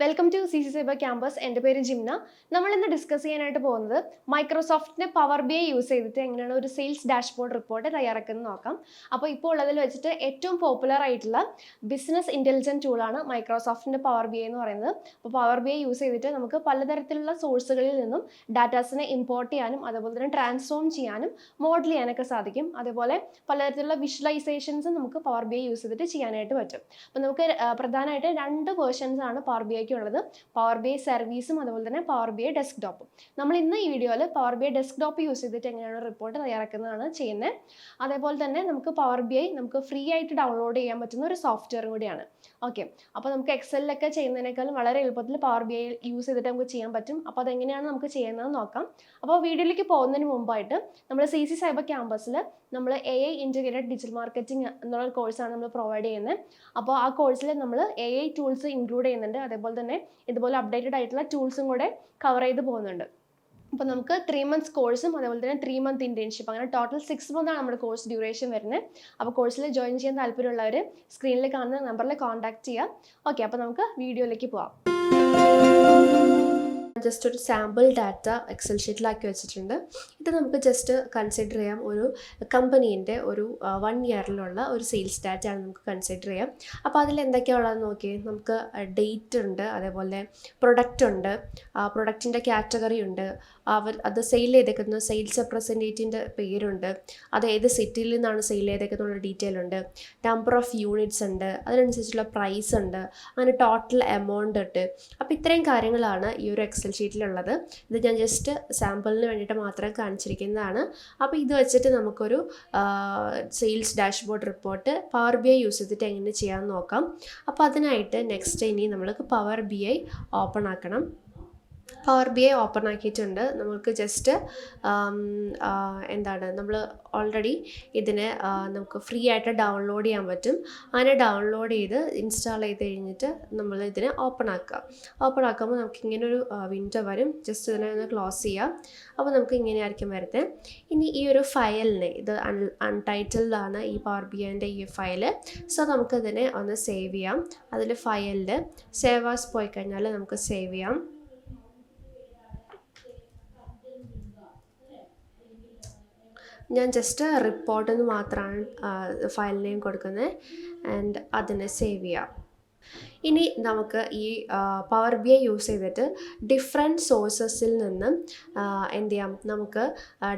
Welcome to C C cyber campus. എൻ്റെ പേര് ജിംന. നമ്മൾ ഇന്ന് ഡിസ്കസ് ചെയ്യാനായിട്ട് പോകുന്നത് മൈക്രോസോഫ്റ്റിൻ്റെ പവർ ബി ഐ യൂസ് ചെയ്തിട്ട് എങ്ങനെയാണ് ഒരു സെയിൽസ് ഡാഷ്ബോർഡ് റിപ്പോർട്ട് തയ്യാറാക്കുന്നത് നോക്കാം. അപ്പോൾ ഇപ്പോൾ ഉള്ളതിൽ വെച്ചിട്ട് ഏറ്റവും പോപ്പുലർ ആയിട്ടുള്ള ബിസിനസ് ഇൻ്റലിജൻറ്റ് ടൂളാണ് മൈക്രോസോഫ്റ്റിൻ്റെ പവർ ബി ഐ എന്ന് പറയുന്നത്. അപ്പോൾ പവർ ബി ഐ യൂസ് ചെയ്തിട്ട് നമുക്ക് പലതരത്തിലുള്ള സോഴ്സുകളിൽ നിന്നും ഡാറ്റാസിനെ ഇമ്പോർട്ട് ചെയ്യാനും അതുപോലെ തന്നെ ട്രാൻസ്ഫോം ചെയ്യാനും മോഡൽ ചെയ്യാനൊക്കെ സാധിക്കും. അതുപോലെ പലതരത്തിലുള്ള വിഷ്വലൈസേഷൻസ് നമുക്ക് പവർ ബി ഐ യൂസ് ചെയ്തിട്ട് ചെയ്യാനായിട്ട് പറ്റും. അപ്പോൾ നമുക്ക് പ്രധാനമായിട്ട് രണ്ട് വേർഷൻസ് ആണ് പവർ ബി ഐക്ക് ഉള്ളത്. പവർ ബി ഐ സർവീസും അതുപോലെ തന്നെ പവർ ബി ഐ ഡെസ്ക്ടോപ്പും. നമ്മൾ ഇന്ന് ഈ വീഡിയോയിൽ power B I desktop use ചെയ്തിട്ട് എങ്ങനെയാണ് റിപ്പോർട്ട് തയ്യാറാക്കുന്നതാണ് ചെയ്യുന്നത്. അതേപോലെ തന്നെ നമുക്ക് പവർ ബി ഐ നമുക്ക് ഫ്രീ ആയിട്ട് ഡൗൺലോഡ് ചെയ്യാൻ പറ്റുന്ന ഒരു സോഫ്റ്റ്വെയർ കൂടിയാണ്. ഓക്കെ, അപ്പോൾ നമുക്ക് എക്സലിലൊക്കെ ചെയ്യുന്നതിനേക്കാളും വളരെ എളുപ്പത്തിൽ പവർ ബി ഐ യൂസ് ചെയ്തിട്ട് നമുക്ക് ചെയ്യാൻ പറ്റും. അപ്പോൾ അതെങ്ങനെയാണ് നമുക്ക് ചെയ്യുന്നതെന്ന് നോക്കാം. അപ്പോൾ വീഡിയോയിലേക്ക് പോകുന്നതിന് മുമ്പായിട്ട് നമ്മൾ സി സി സൈബർ ക്യാമ്പസിൽ നമ്മൾ AI ഇൻറ്റഗ്രേറ്റഡ് ഡിജിറ്റൽ മാർക്കറ്റിംഗ് എന്നുള്ള കോഴ്സാണ് നമ്മൾ പ്രൊവൈഡ് ചെയ്യുന്നത്. അപ്പോൾ ആ കോഴ്സിൽ നമ്മൾ AI ടൂൾസ് ഇൻക്ലൂഡ് ചെയ്യുന്നുണ്ട്. അതേപോലെ തന്നെ ഇതുപോലെ അപ്ഡേറ്റഡ് ആയിട്ടുള്ള ടൂൾസും കൂടെ കവർ ചെയ്ത് പോകുന്നുണ്ട്. അപ്പോൾ നമുക്ക് 3 months കോഴ്സും അതുപോലെ തന്നെ 3 month ഇൻറ്റേൺഷിപ്പ്, അങ്ങനെ ടോട്ടൽ 6 month ആണ് നമ്മുടെ കോഴ്സ് ഡ്യൂറേഷൻ വരുന്നത്. അപ്പോൾ കോഴ്സിൽ ജോയിൻ ചെയ്യാൻ താല്പര്യമുള്ളവർ സ്ക്രീനിൽ കാണുന്ന നമ്പറിൽ കോൺടാക്ട് ചെയ്യാം. ഓക്കെ, അപ്പോൾ നമുക്ക് വീഡിയോയിലേക്ക് പോവാം. ജസ്റ്റ് ഒരു സാമ്പിൾ ഡാറ്റ എക്സൽ ഷീറ്റിലാക്കി വെച്ചിട്ടുണ്ട്. ഇത് നമുക്ക് ജസ്റ്റ് കൺസിഡർ ചെയ്യാം. ഒരു കമ്പനീൻ്റെ ഒരു 1 yearലുള്ള ഒരു സെയിൽസ് ഡാറ്റയാണ് നമുക്ക് കൺസിഡർ ചെയ്യാം. അപ്പോൾ അതിൽ എന്തൊക്കെയാണ് ഉള്ളതെന്ന് നോക്കിയേ. നമുക്ക് ഡേറ്റ് ഉണ്ട്, അതേപോലെ പ്രൊഡക്റ്റ് ഉണ്ട്, പ്രൊഡക്റ്റിൻ്റെ കാറ്റഗറി ഉണ്ട്, അത് സെയിൽ ചെയ്തേക്കുന്ന സെയിൽസ് റെപ്രസെൻറ്റേറ്റീവിൻ്റെ പേരുണ്ട്, അത് ഏത് സിറ്റിയിൽ നിന്നാണ് സെയിൽ ചെയ്തേക്കുന്നുള്ള ഡീറ്റെയിൽ ഉണ്ട്, നമ്പർ ഓഫ് യൂണിറ്റ്സ് ഉണ്ട്, അതിനനുസരിച്ചുള്ള പ്രൈസ് ഉണ്ട്, അങ്ങനെ ടോട്ടൽ എമൗണ്ട് ഉണ്ട്. അപ്പോൾ ഇത്രയും കാര്യങ്ങളാണ് ഈ ഒരു എക്സൽ ഷീറ്റിലുള്ളത്. ഇത് ഞാൻ ജസ്റ്റ് സാമ്പിളിന് വേണ്ടിയിട്ട് മാത്രം കാണിച്ചിരിക്കുന്നതാണ്. അപ്പോൾ ഇത് വെച്ചിട്ട് നമുക്കൊരു sales dashboard report power B I use ചെയ്തിട്ട് എങ്ങനെ ചെയ്യാമെന്ന് നോക്കാം. അപ്പോൾ അതിനായിട്ട് നെക്സ്റ്റ് ഇനി നമ്മൾക്ക് പവർ ബി ഐ ഓപ്പൺ ആക്കണം. പവർ ബി ഐ ഓപ്പൺ ആക്കിയിട്ടുണ്ട്. നമുക്ക് ജസ്റ്റ് നമ്മൾ ഓൾറെഡി ഇതിനെ നമുക്ക് ഫ്രീ ആയിട്ട് ഡൗൺലോഡ് ചെയ്യാൻ പറ്റും. അങ്ങനെ ഡൗൺലോഡ് ചെയ്ത് ഇൻസ്റ്റാൾ ചെയ്ത് കഴിഞ്ഞിട്ട് നമ്മൾ ഇതിനെ ഓപ്പൺ ആക്കുമ്പോൾ നമുക്ക് ഇങ്ങനൊരു വിൻഡോ വരും. ജസ്റ്റ് ഇതിനെ ഒന്ന് ക്ലോസ് ചെയ്യാം. അപ്പോൾ നമുക്ക് ഇങ്ങനെയായിരിക്കും വരുന്നത്. ഇനി ഈ ഒരു ഫയലിനെ, ഇത് അൺടൈറ്റിൽഡ് ആണ് ഈ പവർ ബി ഐൻ്റെ ഈ ഫയൽ. സോ നമുക്കിതിനെ ഒന്ന് സേവ് ചെയ്യാം. അതിൽ ഫയലിൽ സേവ് ആസ് പോയി കഴിഞ്ഞാൽ നമുക്ക് സേവ് ചെയ്യാം. ഞാൻ ജസ്റ്റ് റിപ്പോർട്ടെന്ന് മാത്രമാണ് ഫയൽ നെയിം കൊടുക്കുന്നത്. ആൻഡ് അതിനെ സേവ് ചെയ്യാം. ഇനി നമുക്ക് ഈ പവർ ബി ഐ യൂസ് ചെയ്തിട്ട് ഡിഫറെൻറ്റ് സോഴ്സസിൽ നിന്നും എന്ത് ചെയ്യാം, നമുക്ക്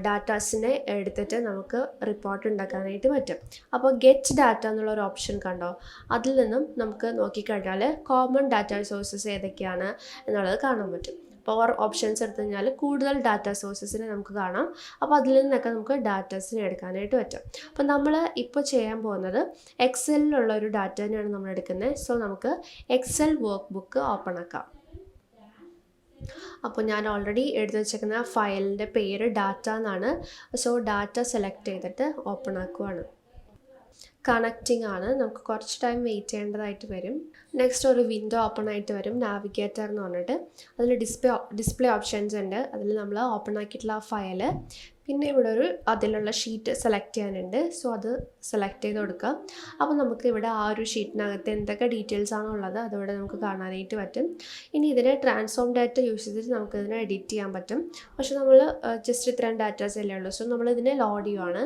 ഡാറ്റാസിനെ എടുത്തിട്ട് നമുക്ക് റിപ്പോർട്ട് ഉണ്ടാക്കാനായിട്ട് പറ്റും. അപ്പോൾ ഗെറ്റ് ഡാറ്റ എന്നുള്ളൊരു ഓപ്ഷൻ കണ്ടോ, അതിൽ നിന്നും നമുക്ക് നോക്കിക്കഴിഞ്ഞാൽ കോമൺ ഡാറ്റ സോഴ്സസ് ഏതൊക്കെയാണ് എന്നുള്ളത് കാണാൻ പറ്റും. പവർ ഓപ്ഷൻസ് എടുത്തു കഴിഞ്ഞാൽ കൂടുതൽ ഡാറ്റ സോഴ്സസിനെ നമുക്ക് കാണാം. അപ്പോൾ അതിൽ നിന്നൊക്കെ നമുക്ക് ഡാറ്റാസിനെ എടുക്കാനായിട്ട് പറ്റും. അപ്പോൾ നമ്മൾ ഇപ്പോൾ ചെയ്യാൻ പോകുന്നത് എക്സലിലുള്ള ഒരു ഡാറ്റ തന്നെയാണ് നമ്മൾ എടുക്കുന്നത്. സോ നമുക്ക് എക്സൽ വർക്ക് ബുക്ക് ഓപ്പൺ ആക്കാം. അപ്പോൾ ഞാൻ ഓൾറെഡി എടുത്തു വെച്ചേക്കുന്ന ഫയലിൻ്റെ പേര് ഡാറ്റ എന്നാണ്. സോ ഡാറ്റ സെലക്ട് ചെയ്തിട്ട് ഓപ്പൺ ആക്കുവാണ്. കണക്റ്റിംഗ് ആണ്, നമുക്ക് കുറച്ച് ടൈം വെയിറ്റ് ചെയ്യേണ്ടതായിട്ട് വരും. നെക്സ്റ്റ് ഒരു വിൻഡോ ഓപ്പൺ ആയിട്ട് വരും, നാവിഗേറ്റർ എന്ന് പറഞ്ഞിട്ട്. അതിൽ ഡിസ്പ്ലേ ഓപ്ഷൻസ് ഉണ്ട്. അതിൽ നമ്മൾ ഓപ്പൺ ആക്കിയിട്ടുള്ള ആ ഫയല്, പിന്നെ ഇവിടെ അതിലുള്ള ഷീറ്റ് സെലക്ട് ചെയ്യാനുണ്ട്. സോ അത് സെലക്ട് ചെയ്ത് കൊടുക്കുക. അപ്പോൾ നമുക്ക് ഇവിടെ ആ ഒരു ഷീറ്റിനകത്ത് എന്തൊക്കെ ഡീറ്റെയിൽസ് ആണുള്ളത് അതിവിടെ നമുക്ക് കാണാനായിട്ട് പറ്റും. ഇനി ഇതിനെ ട്രാൻസ്ഫോം ഡാറ്റ യൂസ് ചെയ്തിട്ട് നമുക്കിതിനെ എഡിറ്റ് ചെയ്യാൻ പറ്റും. പക്ഷെ നമ്മൾ ജസ്റ്റ് ഇത്രയും ഡാറ്റാസ് അല്ലേ ഉള്ളൂ. സോ നമ്മളിതിനെ ലോഡ് ചെയ്യുവാണ്.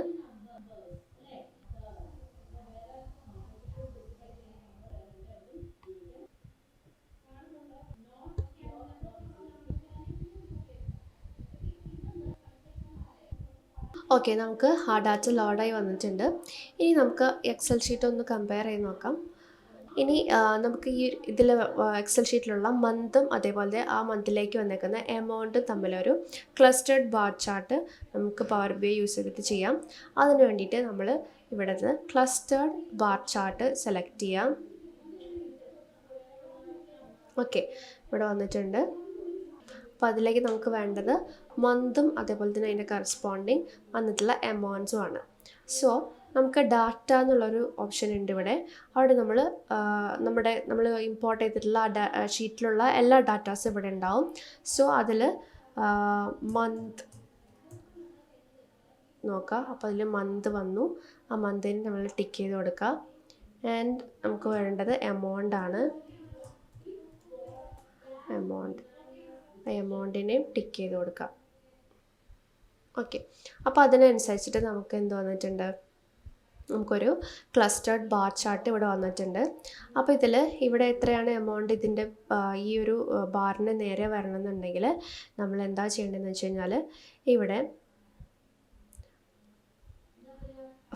ഓക്കെ, നമുക്ക് ആ ഡാറ്റ ലോഡായി വന്നിട്ടുണ്ട്. ഇനി നമുക്ക് എക്സൽ ഷീറ്റ് ഒന്ന് കമ്പയർ ചെയ്ത് നോക്കാം. ഇനി നമുക്ക് ഈ ഇതിൽ എക്സൽ ഷീറ്റിലുള്ള മന്തും അതേപോലെ ആ മന്തിലേക്ക് വന്നേക്കുന്ന എമൗണ്ടും തമ്മിലൊരു ക്ലസ്റ്റേർഡ് ബാർ ചാർട്ട് നമുക്ക് പവർ ബി ഐ യൂസ് ചെയ്തിട്ട് ചെയ്യാം. അതിന് വേണ്ടിയിട്ട് നമ്മൾ ഇവിടെ നിന്ന് ക്ലസ്റ്റേർഡ് ബാർ ചാർട്ട് സെലക്ട് ചെയ്യാം. ഓക്കെ, ഇവിടെ വന്നിട്ടുണ്ട്. അപ്പോൾ അതിലേക്ക് നമുക്ക് വേണ്ടത് മന്തും അതേപോലെ തന്നെ അതിൻ്റെ കറസ്പോണ്ടിങ് വന്നിട്ടുള്ള എമൗണ്ട്സും ആണ്. സോ നമുക്ക് ഡാറ്റ എന്നുള്ളൊരു ഓപ്ഷൻ ഉണ്ട് ഇവിടെ. അവിടെ നമ്മൾ ഇമ്പോർട്ട് ചെയ്തിട്ടുള്ള ഷീറ്റിലുള്ള എല്ലാ ഡാറ്റാസും ഇവിടെ ഉണ്ടാവും. സോ അതിൽ മന്ത് നോക്കുക. അപ്പോൾ അതിൽ മന്ത് വന്നു. ആ മന്തിന് നമ്മൾ ടിക്ക് ചെയ്ത് കൊടുക്കുക. ആൻഡ് നമുക്ക് വേണ്ടത് എമൗണ്ട് ആണ്. എമൗണ്ട്, ആ എമൗണ്ടിനെയും ടിക്ക് ചെയ്ത് കൊടുക്കാം. ഓക്കെ, അപ്പോൾ അതിനനുസരിച്ചിട്ട് നമുക്ക് എന്ത് വന്നിട്ടുണ്ട്, നമുക്കൊരു ക്ലസ്റ്റേർഡ് ബാർ ചാർട്ട് ഇവിടെ വന്നിട്ടുണ്ട്. അപ്പോൾ ഇതിൽ ഇവിടെ എത്രയാണ് എമൗണ്ട് ഇതിൻ്റെ ഈ ഒരു ബാറിന് നേരെ വരണമെന്നുണ്ടെങ്കിൽ നമ്മൾ എന്താ ചെയ്യേണ്ടതെന്ന് വെച്ച് കഴിഞ്ഞാൽ ഇവിടെ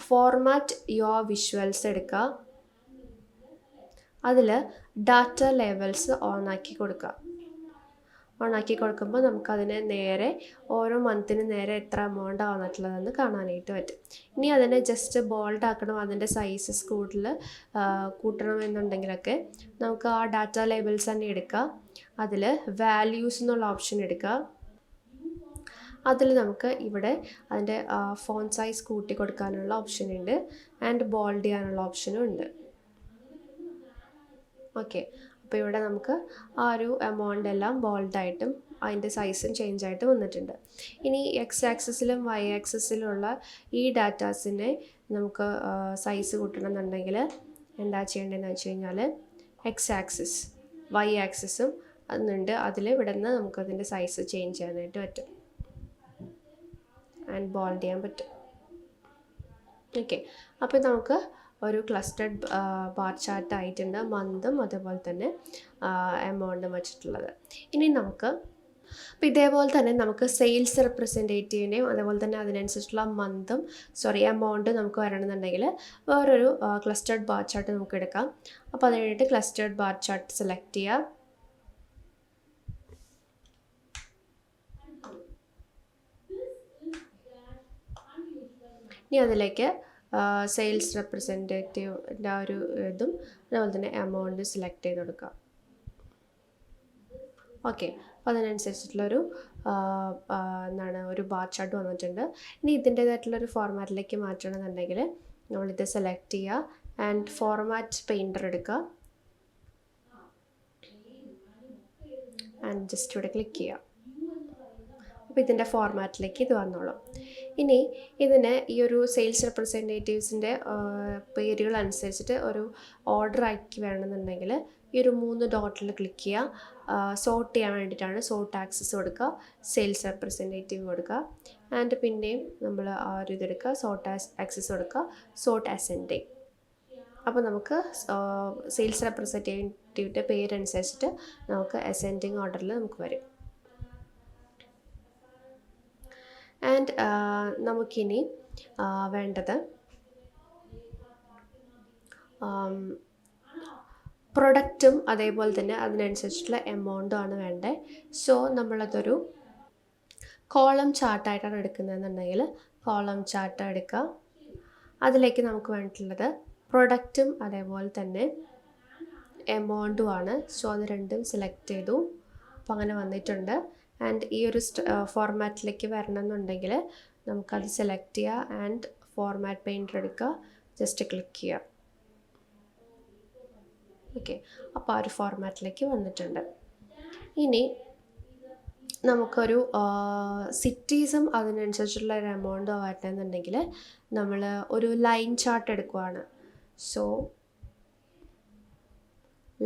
ഫോർമാറ്റ് യുവർ വിഷ്വൽസ് എടുക്കുക, അതിൽ ഡാറ്റ ലേബൽസ് ഓണാക്കി കൊടുക്കുക. ഓണാക്കി കൊടുക്കുമ്പോൾ നമുക്കതിനെ നേരെ ഓരോ മന്തിന് നേരെ എത്ര എമൗണ്ട് വന്നിട്ടുള്ളതെന്ന് കാണാനായിട്ട് പറ്റും. ഇനി അതിനെ ജസ്റ്റ് ബോൾഡ് ആക്കണം, അതിൻ്റെ സൈസസ് കൂട്ടണം എന്നുണ്ടെങ്കിലൊക്കെ നമുക്ക് ആ ഡാറ്റ ലേബൽസ് തന്നെ എടുക്കുക. അതിൽ വാല്യൂസ് എന്നുള്ള ഓപ്ഷൻ എടുക്കുക. അതിൽ നമുക്ക് ഇവിടെ അതിൻ്റെ ഫോണ്ട് സൈസ് കൂട്ടി കൊടുക്കാനുള്ള ഓപ്ഷൻ ഉണ്ട്, ആൻഡ് ബോൾഡ് ചെയ്യാനുള്ള ഓപ്ഷനും ഉണ്ട്. ഓക്കെ, അപ്പോൾ ഇവിടെ നമുക്ക് ആ ഒരു എമൗണ്ട് എല്ലാം ബോൾഡായിട്ടും അതിൻ്റെ സൈസും ചേഞ്ച് ആയിട്ട് വന്നിട്ടുണ്ട്. ഇനി എക്സ് ആക്സിസിലും വൈ ആക്സിസിലുള്ള ഈ ഡാറ്റാസിനെ നമുക്ക് സൈസ് കൂട്ടണമെന്നുണ്ടെങ്കിൽ എന്താ ചെയ്യേണ്ടതെന്ന് വെച്ച് കഴിഞ്ഞാൽ എക്സ് ആക്സിസ് വൈ ആക്സിസും അതുണ്ട്, അതിൽ ഇവിടെ നിന്ന് നമുക്കതിൻ്റെ സൈസ് ചേഞ്ച് ചെയ്യാനായിട്ട് പറ്റും ആൻഡ് ബോൾഡ് ചെയ്യാൻ പറ്റും. ഓക്കെ, അപ്പോൾ നമുക്ക് ഒരു ക്ലസ്റ്റേർഡ് ബാർ ചാർട്ട് ആയിട്ടുണ്ട്, മന്തും അതേപോലെ തന്നെ എമൗണ്ടും വെച്ചിട്ടുള്ളത്. ഇനി നമുക്ക് അപ്പോൾ ഇതേപോലെ തന്നെ നമുക്ക് സെയിൽസ് റെപ്രസെൻറ്റേറ്റീവിനെയും അതേപോലെ തന്നെ അതിനനുസരിച്ചുള്ള എമൗണ്ട് നമുക്ക് വരണമെന്നുണ്ടെങ്കിൽ വേറൊരു ക്ലസ്റ്റേർഡ് ബാർ ചാർട്ട് നമുക്ക് എടുക്കാം. അപ്പോൾ അതിന് വേണ്ടിയിട്ട് ക്ലസ്റ്റേർഡ് ബാർ ചാർട്ട് സെലക്ട് ചെയ്യുക. ഇനി അതിലേക്ക് സെയിൽസ് റെപ്രസെൻറ്റേറ്റീവിൻ്റെ ആ ഒരു ഇതും അതുപോലെ തന്നെ എമൗണ്ട് സെലക്ട് ചെയ്ത് കൊടുക്കുക. ഓക്കെ, അപ്പോൾ അതിനനുസരിച്ചിട്ടുള്ളൊരു ഒരു ബാർ ചാർട്ട് വന്നിട്ടുണ്ട്. ഇനി ഇതിൻ്റേതായിട്ടുള്ളൊരു ഫോർമാറ്റിലേക്ക് മാറ്റണമെന്നുണ്ടെങ്കിൽ നമ്മളിത് സെലക്ട് ചെയ്യുക ആൻഡ് ഫോർമാറ്റ് പെയിൻറ്റർ എടുക്കുക ആൻഡ് ജസ്റ്റ് ഇവിടെ ക്ലിക്ക് ചെയ്യുക. അപ്പോൾ ഇതിൻ്റെ ഫോർമാറ്റിലേക്ക് ഇത് വന്നോളും. ഇനി ഇതിന് ഈ ഒരു സെയിൽസ് റെപ്രസെൻറ്റേറ്റീവ്സിൻ്റെ പേരുകൾ അനുസരിച്ചിട്ട് ഒരു ഓർഡർ ആക്കി വേണമെന്നുണ്ടെങ്കിൽ ഈ ഒരു 3 ഡോട്ടിൽ ക്ലിക്ക് ചെയ്യുക. സോർട്ട് ചെയ്യാൻ വേണ്ടിയിട്ടാണ് സോർട്ട് ആക്സസ് കൊടുക്കുക, സെയിൽസ് റെപ്രസെൻറ്റേറ്റീവ് കൊടുക്കുക, ആൻഡ് പിന്നെയും നമ്മൾ ആ ഒരു ഇതെടുക്കുക, സോർട്ട് ആക്സസ് കൊടുക്കുക, സോർട്ട് അസെൻഡിങ്. അപ്പോൾ നമുക്ക് സെയിൽസ് റെപ്രസെൻറ്റേറ്റീവിൻ്റെ പേരനുസരിച്ചിട്ട് നമുക്ക് അസെൻഡിങ് ഓർഡറിൽ നമുക്ക് വരും. ആൻഡ് നമുക്കിനി വേണ്ടത് പ്രൊഡക്റ്റും അതേപോലെ തന്നെ അതിനനുസരിച്ചിട്ടുള്ള എമൗണ്ടും ആണ് വേണ്ടത്. സോ നമ്മളതൊരു കോളം ചാർട്ടായിട്ടാണ് എടുക്കുന്നതെന്നുണ്ടെങ്കിൽ കോളം ചാർട്ട് എടുക്കുക. അതിലേക്ക് നമുക്ക് വേണ്ടിയിട്ടുള്ളത് പ്രൊഡക്റ്റും അതേപോലെ തന്നെ എമൗണ്ടും ആണ്. സോ അത് രണ്ടും സെലക്ട് ചെയ്തു. അപ്പോൾ അങ്ങനെ വന്നിട്ടുണ്ട്. ആൻഡ് ഈ ഒരു ഫോർമാറ്റിലേക്ക് വരണമെന്നുണ്ടെങ്കിൽ നമുക്കത് സെലക്ട് ചെയ്യുക ആൻഡ് ഫോർമാറ്റ് പെയിൻറ്റർ എടുക്കുക, ജസ്റ്റ് ക്ലിക്ക് ചെയ്യുക. ഓക്കെ, അപ്പോൾ ആ ഒരു ഫോർമാറ്റിലേക്ക് വന്നിട്ടുണ്ട്. ഇനി നമുക്കൊരു സിറ്റീസും അതിനനുസരിച്ചുള്ള ഒരു എമൗണ്ട് വരണമെന്നുണ്ടെങ്കിൽ നമ്മൾ ഒരു ലൈൻ ചാർട്ട് എടുക്കുവാണ്. സോ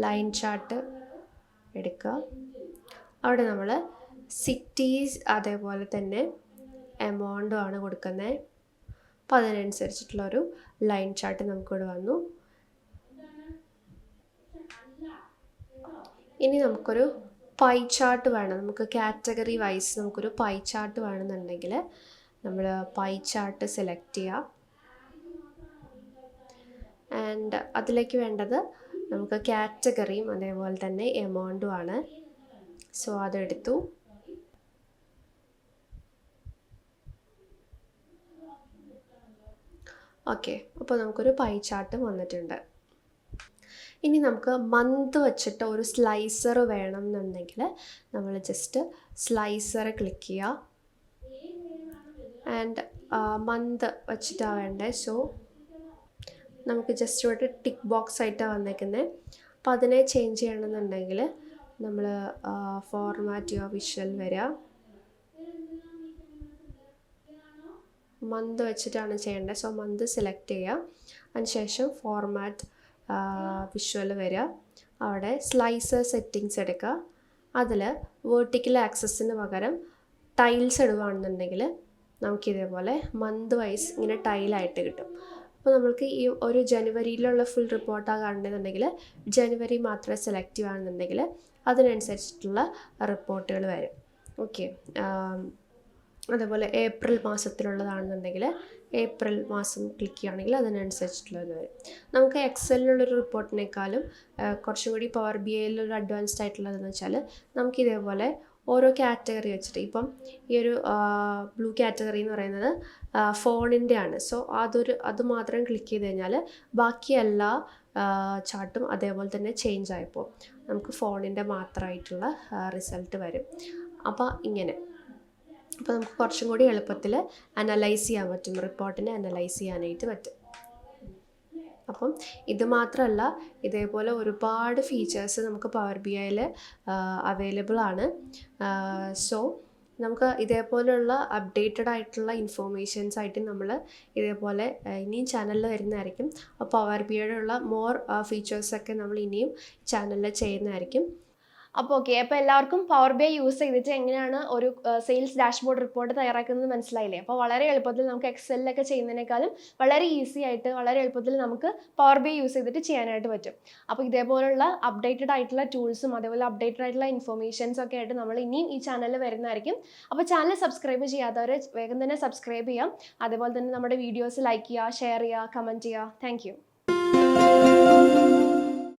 ലൈൻ ചാർട്ട് എടുക്കുക. അവിടെ നമ്മൾ സിറ്റീസ് അതേപോലെ തന്നെ എമൗണ്ടും ആണ് കൊടുക്കുന്നത്. അപ്പോൾ അതിനനുസരിച്ചിട്ടുള്ളൊരു ലൈൻ ചാർട്ട് നമുക്കിവിടെ വന്നു. ഇനി നമുക്കൊരു പൈ ചാർട്ട് വേണം, നമുക്ക് കാറ്റഗറി വൈസ് നമുക്കൊരു പൈ ചാർട്ട് വേണമെന്നുണ്ടെങ്കിൽ നമ്മൾ പൈ ചാർട്ട് സെലക്ട് ചെയ്യുക. ആൻഡ് അതിലേക്ക് വേണ്ടത് നമുക്ക് കാറ്റഗറിയും അതേപോലെ തന്നെ എമൗണ്ടും ആണ്. സോ അതെടുത്തു. ഓക്കെ, അപ്പോൾ നമുക്കൊരു പൈ ചാർട്ടും വന്നിട്ടുണ്ട്. ഇനി നമുക്ക് മന്ത് വെച്ചിട്ട് ഒരു സ്ലൈസർ വേണം എന്നുണ്ടെങ്കിൽ നമ്മൾ ജസ്റ്റ് സ്ലൈസർ ക്ലിക്ക് ചെയ്യുക. ആൻഡ് മന്ത് വെച്ചിട്ടാണ് വേണ്ടത്. സോ നമുക്ക് ജസ്റ്റ് ഇവിടെ ടിക്ക് ബോക്സ് ആയിട്ടാണ് വന്നേക്കുന്നത്. അപ്പോൾ അതിനെ ചേഞ്ച് ചെയ്യണമെന്നുണ്ടെങ്കിൽ നമ്മൾ ഫോർമാറ്റ് യുവർ വിഷ്വൽ വരിക, മന്ത് വെച്ചിട്ടാണ് ചെയ്യേണ്ടത്. സോ മന്ത് സെലക്ട് ചെയ്യുക, അതിനുശേഷം ഫോർമാറ്റ് വിഷ്വൽ വരിക, അവിടെ സ്ലൈസർ സെറ്റിങ്സ് എടുക്കുക, അതിൽ വേർട്ടിക്കൽ ആക്സസിന് പകരം ടൈൽസ് ഇടുകയാണെന്നുണ്ടെങ്കിൽ നമുക്കിതേപോലെ മന്ത് വൈസ് ഇങ്ങനെ ടൈലായിട്ട് കിട്ടും. അപ്പോൾ നമ്മൾക്ക് ഈ ഒരു ജനുവരിയിലുള്ള ഫുൾ റിപ്പോർട്ടാണ് കാണണമെന്നുണ്ടെങ്കിൽ ജനുവരി മാത്രമേ സെലക്ട് ചെയ്യുകയാണെന്നുണ്ടെങ്കിൽ അതിനനുസരിച്ചിട്ടുള്ള റിപ്പോർട്ടുകൾ വരും. ഓക്കെ, അതേപോലെ ഏപ്രിൽ മാസത്തിലുള്ളതാണെന്നുണ്ടെങ്കിൽ ഏപ്രിൽ മാസം ക്ലിക്ക് ചെയ്യുകയാണെങ്കിൽ അതിനനുസരിച്ചിട്ടുള്ളത് വരും. നമുക്ക് എക്സലിലുള്ളൊരു റിപ്പോർട്ടിനേക്കാളും കുറച്ചും കൂടി പവർ ബി ഐയിലൊരു അഡ്വാൻസ്ഡ് ആയിട്ടുള്ളതെന്ന് വെച്ചാൽ നമുക്ക് ഇതേപോലെ ഓരോ കാറ്റഗറി വെച്ചിട്ട്, ഇപ്പം ഈ ഒരു ബ്ലൂ കാറ്റഗറി എന്ന് പറയുന്നത് ഫോണിൻ്റെ ആണ്. സോ അത് മാത്രം ക്ലിക്ക് ചെയ്ത് കഴിഞ്ഞാൽ ബാക്കി എല്ലാ ചാർട്ടും അതേപോലെ തന്നെ ചേഞ്ച് ആയപ്പോൾ നമുക്ക് ഫോണിൻ്റെ മാത്രമായിട്ടുള്ള റിസൾട്ട് വരും. അപ്പോൾ ഇങ്ങനെ അപ്പോൾ നമുക്ക് കുറച്ചും കൂടി എളുപ്പത്തിൽ അനലൈസ് ചെയ്യാൻ പറ്റും, റിപ്പോർട്ടിനെ അനലൈസ് ചെയ്യാനായിട്ട് പറ്റും. അപ്പം ഇത് മാത്രമല്ല, ഇതേപോലെ ഒരുപാട് ഫീച്ചേഴ്സ് നമുക്ക് പവർ ബി ഐയിൽ അവൈലബിൾ ആണ്. സോ നമുക്ക് ഇതേപോലെയുള്ള അപ്ഡേറ്റഡ് ആയിട്ടുള്ള ഇൻഫോർമേഷൻസ് ആയിട്ട് നമ്മൾ ഇതേപോലെ ഇനിയും ചാനലിൽ വരുന്നതായിരിക്കും. അപ്പോൾ പവർ ബി ഐയുടെ മോർ ഫീച്ചേഴ്സൊക്കെ നമ്മൾ ഇനിയും ചാനലിൽ ചെയ്യുന്നതായിരിക്കും. അപ്പോൾ ഓക്കെ, അപ്പോൾ എല്ലാവർക്കും പവർ ബി ഐ യൂസ് ചെയ്തിട്ട് എങ്ങനെയാണ് ഒരു സെയിൽസ് ഡാഷ്ബോർഡ് റിപ്പോർട്ട് തയ്യാറാക്കുന്നത് മനസ്സിലായില്ലേ? അപ്പോൾ വളരെ എളുപ്പത്തിൽ നമുക്ക് എക്സലിലൊക്കെ ചെയ്യുന്നതിനേക്കാളും വളരെ ഈസി ആയിട്ട് വളരെ എളുപ്പത്തിൽ നമുക്ക് പവർ ബി ഐ യൂസ് ചെയ്തിട്ട് ചെയ്യാനായിട്ട് പറ്റും. അപ്പോൾ ഇതേപോലുള്ള അപ്ഡേറ്റഡ് ആയിട്ടുള്ള ടൂൾസും അതേപോലെ അപ്ഡേറ്റഡ് ആയിട്ടുള്ള ഇൻഫോർമേഷൻസ് ഒക്കെ ആയിട്ട് നമ്മൾ ഇനിയും ഈ ചാനലിൽ വരുന്നതായിരിക്കും. അപ്പോൾ ചാനൽ സബ്സ്ക്രൈബ് ചെയ്യാത്തവർ വേഗം തന്നെ സബ്സ്ക്രൈബ് ചെയ്യാം. അതേപോലെ തന്നെ നമ്മുടെ വീഡിയോസ് ലൈക്ക് ചെയ്യുക, ഷെയർ ചെയ്യുക, കമൻറ്റ് ചെയ്യുക. താങ്ക്